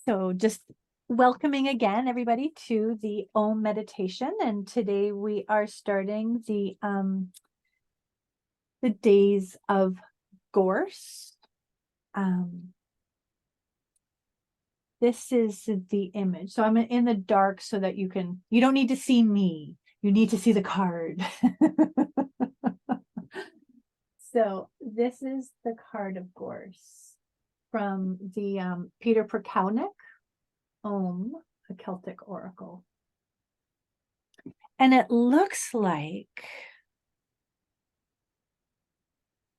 So just welcoming again everybody to the Om meditation, and today we are starting the days of Gorse. This is the image. So I'm in the dark so that you don't need to see me. You need to see the card. So this is the card of Gorse from the Peter Perkaunik Om, a Celtic oracle. And it looks like,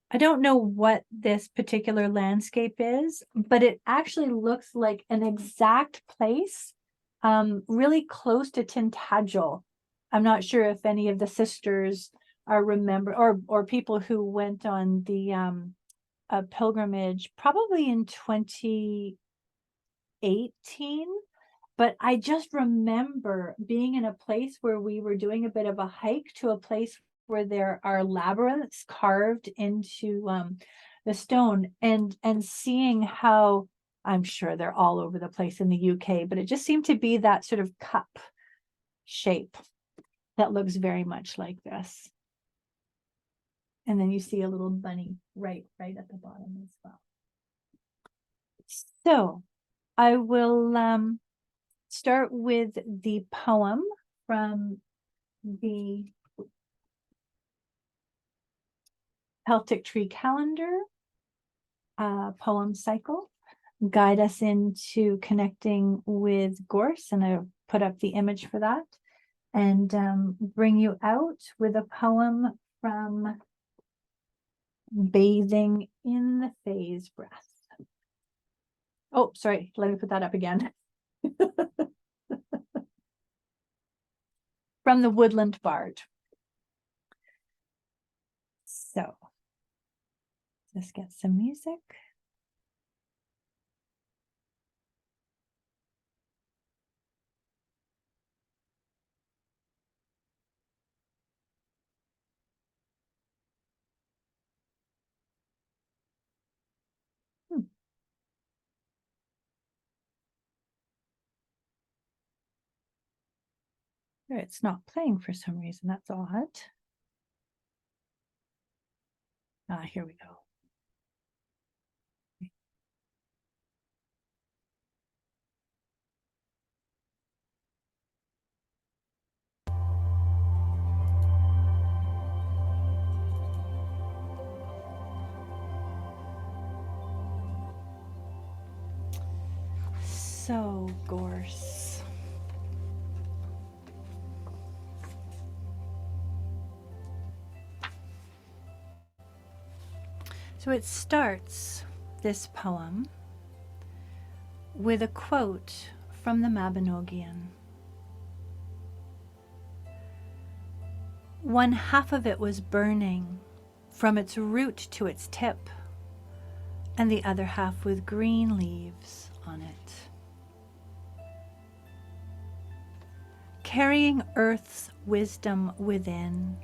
I don't know what this particular landscape is, but it actually looks like an exact place, really close to Tintagel. I'm not sure if any of the sisters are or people who went on the a pilgrimage probably in 2018. But I just remember being in a place where we were doing a bit of a hike to a place where there are labyrinths carved into the stone, and seeing how, I'm sure they're all over the place in the UK, but it just seemed to be that sort of cup shape that looks very much like this. And then you see a little bunny right at the bottom as well. So I will start with the poem from the Celtic Tree Calendar poem cycle, guide us into connecting with Gorse, and I put up the image for that, and bring you out with a poem from Bathing in the Fae's Breath. Oh, sorry, let me put that up again. From the Woodland Bard. So let's get some music. It's not playing for some reason. That's odd. Here we go. So, Gorse. So it starts, this poem, with a quote from the Mabinogion. One half of it was burning from its root to its tip, and the other half with green leaves on it. Carrying earth's wisdom within,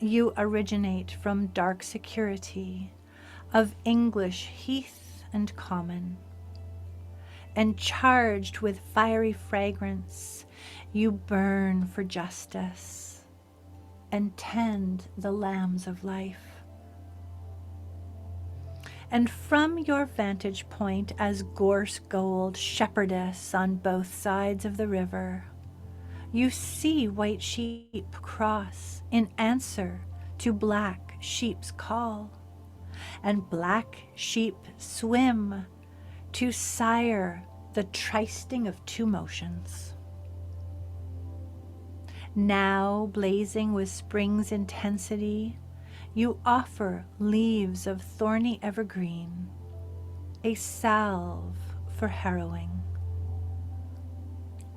you originate from dark security of English heath and common, and charged with fiery fragrance, you burn for justice and tend the lambs of life. And from your vantage point as gorse gold shepherdess on both sides of the river, you see white sheep cross in answer to black sheep's call, and black sheep swim to sire the trysting of two motions. Now, blazing with spring's intensity, you offer leaves of thorny evergreen, a salve for harrowing.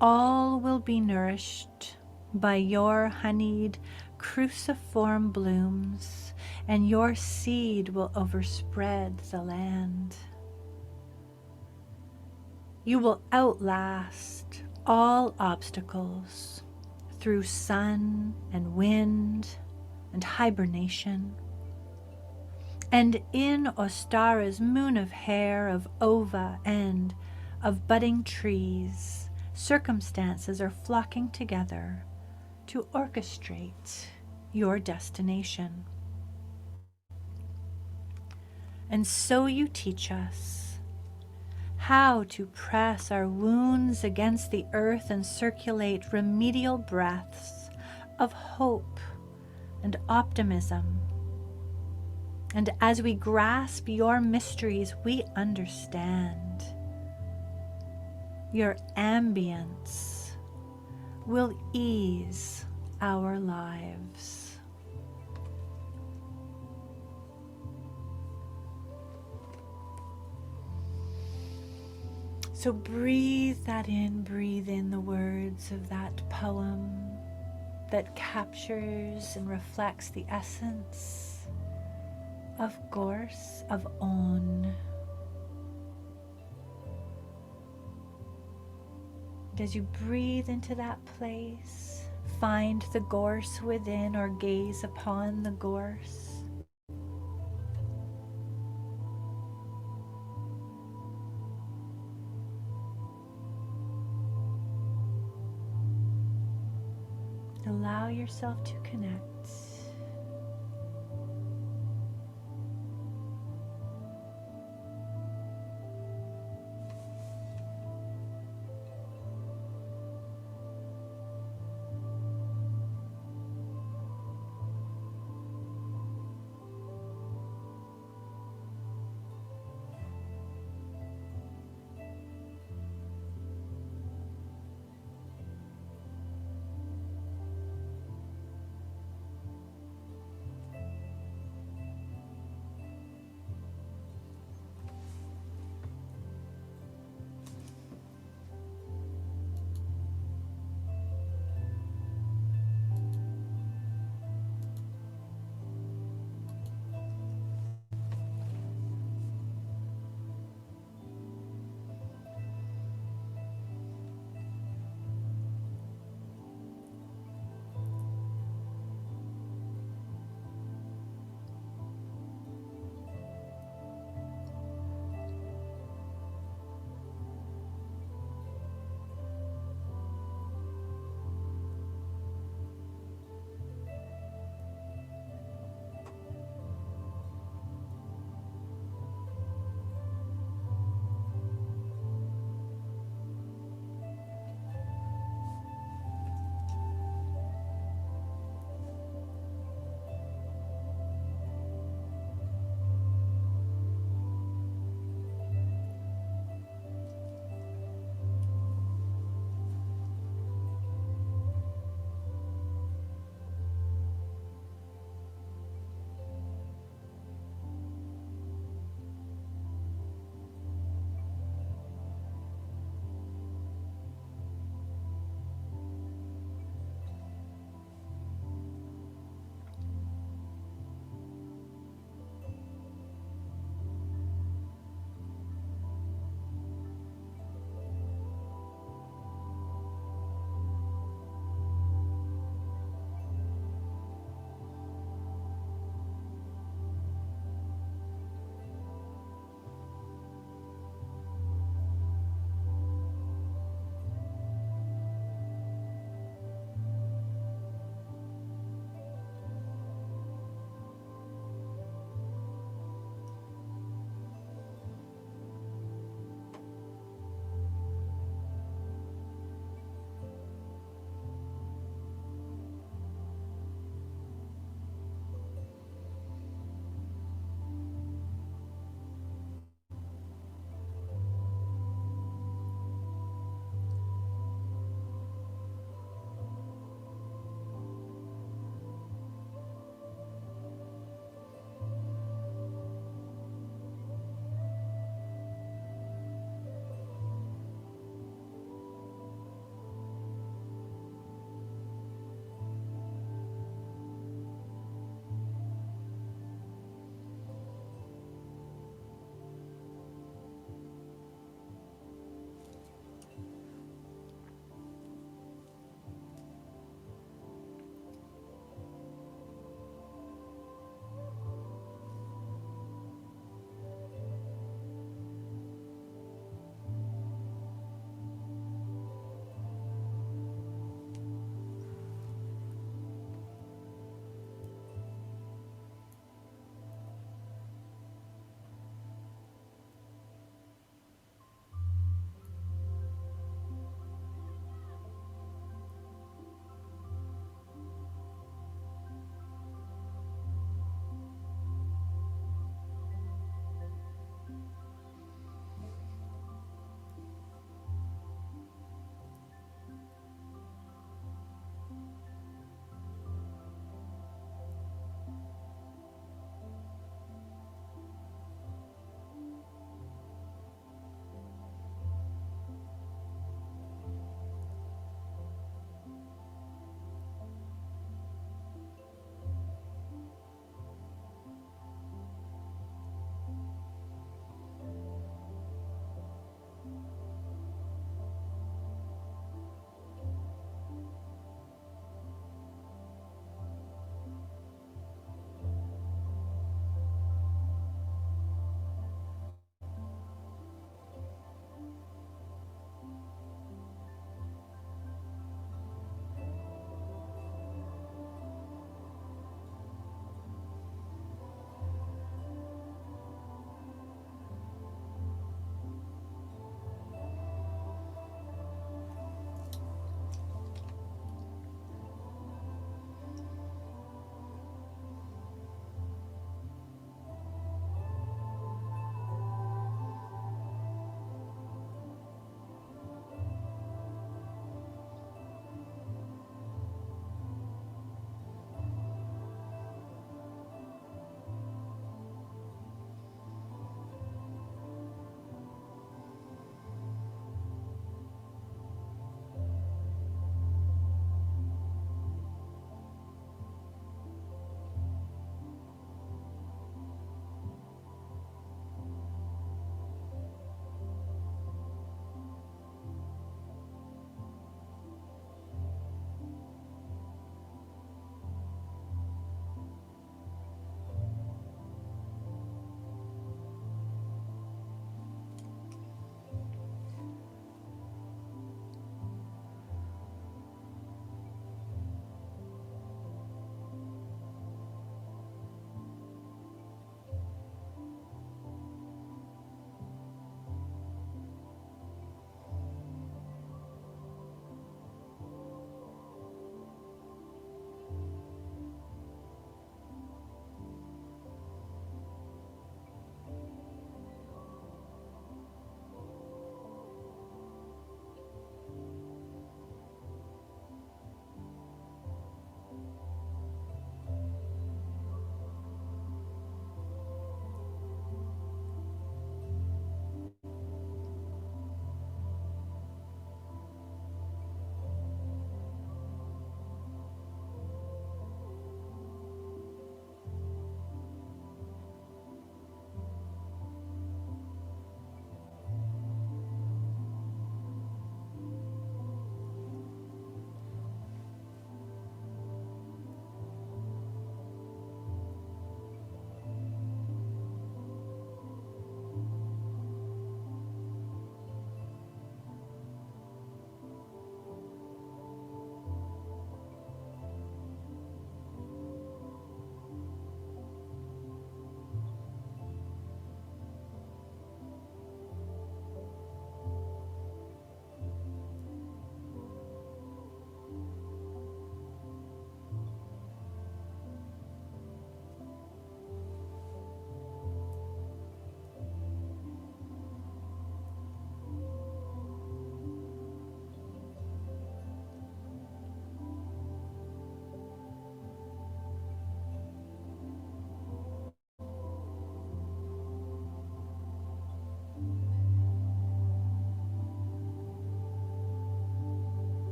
All will be nourished by your honeyed cruciform blooms, and your seed will overspread the land. You will outlast all obstacles through sun and wind and hibernation. And in Ostara's moon of Hare, of Ova and of budding trees, circumstances are flocking together to orchestrate your destination. And so you teach us how to press our wounds against the earth and circulate remedial breaths of hope and optimism. And as we grasp your mysteries, we understand your ambience will ease our lives. So breathe that in, breathe in the words of that poem that captures and reflects the essence of Gorse, of On. As you breathe into that place, find the gorse within or gaze upon the gorse. Allow yourself to connect.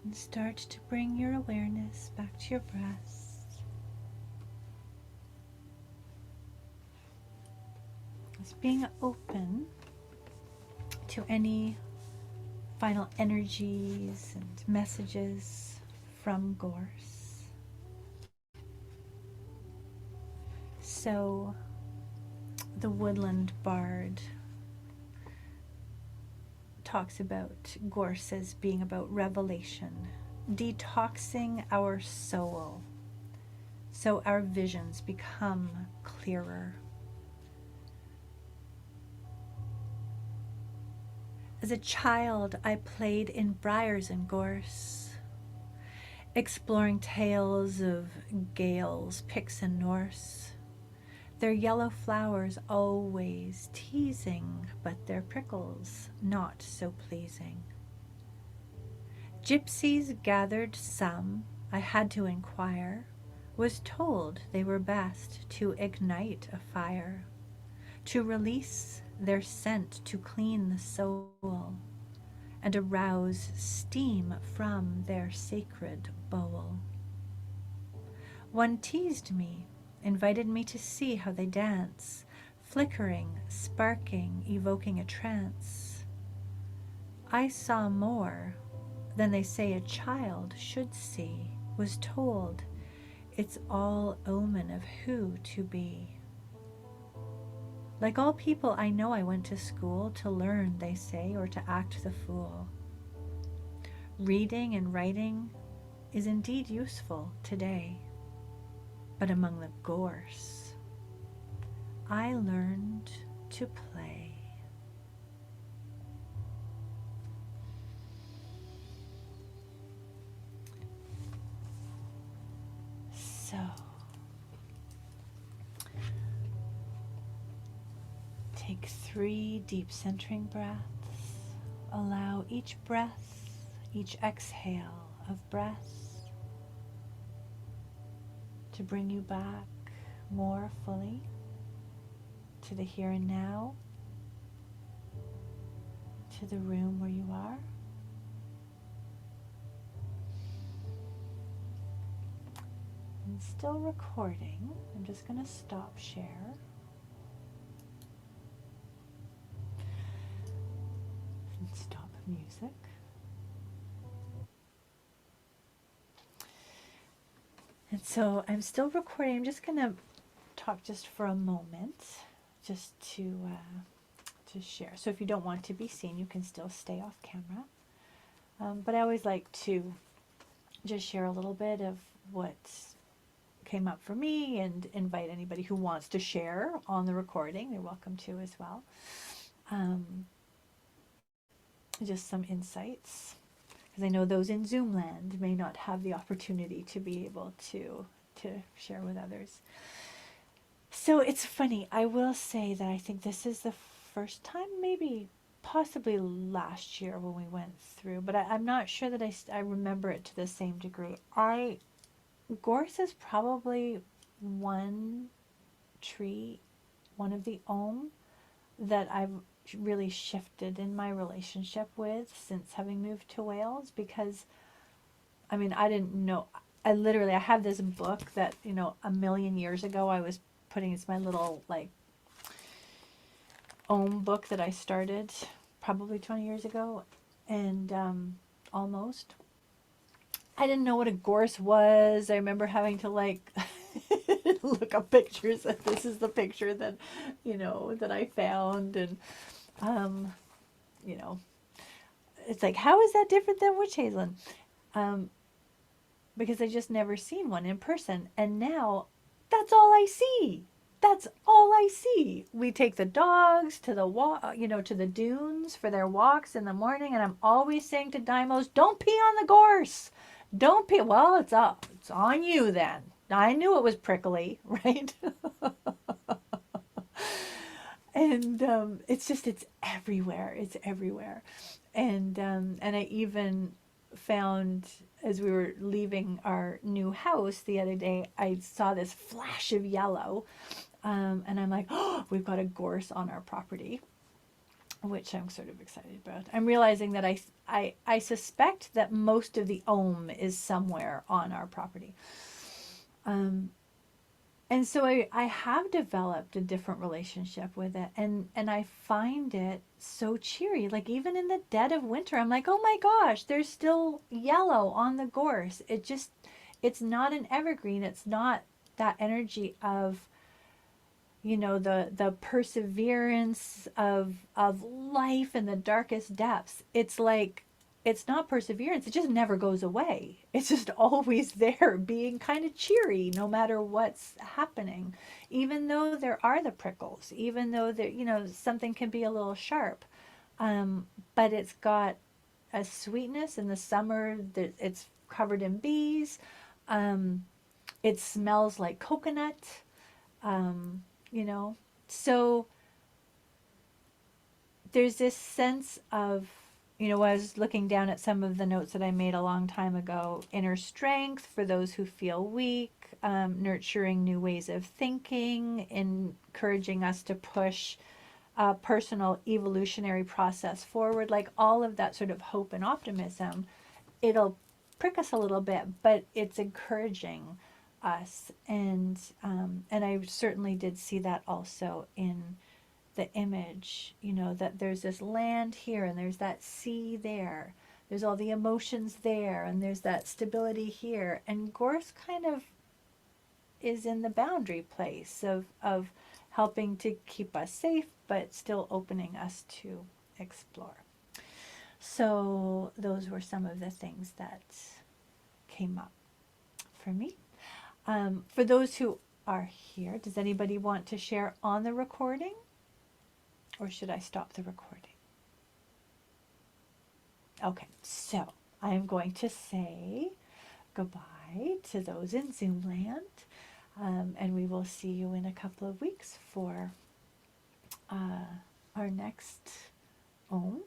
And start to bring your awareness back to your breath. Just being open to any final energies and messages from Gorse. So, the woodland bard talks about Gorse as being about revelation, detoxing our soul so our visions become clearer. As a child, I played in briars and gorse, exploring tales of Gaels, Picts, and Norse. Their yellow flowers always teasing, but their prickles not so pleasing. Gypsies gathered some, I had to inquire, was told they were best to ignite a fire, to release their scent to clean the soul, and arouse steam from their sacred bowl. One teased me, invited me to see how they dance, flickering, sparking, evoking a trance. I saw more than they say a child should see, was told it's all omen of who to be. Like all people I know, I went to school to learn, they say, or to act the fool. Reading and writing is indeed useful today, but among the gorse, I learned to play. So, take 3 deep centering breaths. Allow each breath, each exhale of breath to bring you back more fully to the here and now, to the room where you are. And still recording. I'm just going to stop share. And stop music. And so I'm still recording. I'm just going to talk just for a moment, just to share. So if you don't want to be seen, you can still stay off camera. But I always like to just share a little bit of what came up for me and invite anybody who wants to share on the recording. They're welcome to as well. Just some insights, because I know those in Zoom land may not have the opportunity to be able to share with others. So it's funny, I will say that I think this is the first time, maybe possibly last year when we went through, but I'm not sure that I remember it to the same degree. Gorse is probably one tree, one of the Ogham that I've really shifted in my relationship with since having moved to Wales, because I mean, I didn't know, I have this book that, you know, a million years ago I was putting, it's my little like Ogham book that I started probably 20 years ago, and almost. I didn't know what a gorse was. I remember having to like look up pictures, and this is the picture that, you know, that I found, and you know, it's like, how is that different than witch hazel? Because I just never seen one in person, and now that's all I see. That's all I see. We take the dogs to the you know, to the dunes for their walks in the morning, and I'm always saying to Dimos, "Don't pee on the gorse. Don't pee." Well, it's up. It's on you then. I knew it was prickly, right? And it's just, it's everywhere. It's everywhere. And I even found, as we were leaving our new house the other day, I saw this flash of yellow. And I'm like, oh, we've got a gorse on our property. which I'm sort of excited about. I'm realizing that I suspect that most of the ohm is somewhere on our property. Um, and so I have developed a different relationship with it, and I find it so cheery. Like even in the dead of winter, I'm like, oh my gosh, there's still yellow on the gorse. It's not an evergreen. It's not that energy of, the perseverance of life in the darkest depths. It's like, it's not perseverance, it just never goes away. It's just always there, being kind of cheery no matter what's happening, even though there are the prickles, even though there, something can be a little sharp. But it's got a sweetness. In the summer it's covered in bees. It smells like coconut. um, you know so there's this sense of, I was looking down at some of the notes that I made a long time ago: inner strength for those who feel weak, nurturing new ways of thinking, encouraging us to push a personal evolutionary process forward, like all of that sort of hope and optimism. It'll prick us a little bit, but it's encouraging us. And I certainly did see that also in the image, that there's this land here and there's that sea there. There's all the emotions there and there's that stability here. And Gorse kind of is in the boundary place of helping to keep us safe, but still opening us to explore. So those were some of the things that came up for me. For those who are here, does anybody want to share on the recording? Or should I stop the recording? Okay, so I am going to say goodbye to those in Zoom land, and we will see you in a couple of weeks for our next OM.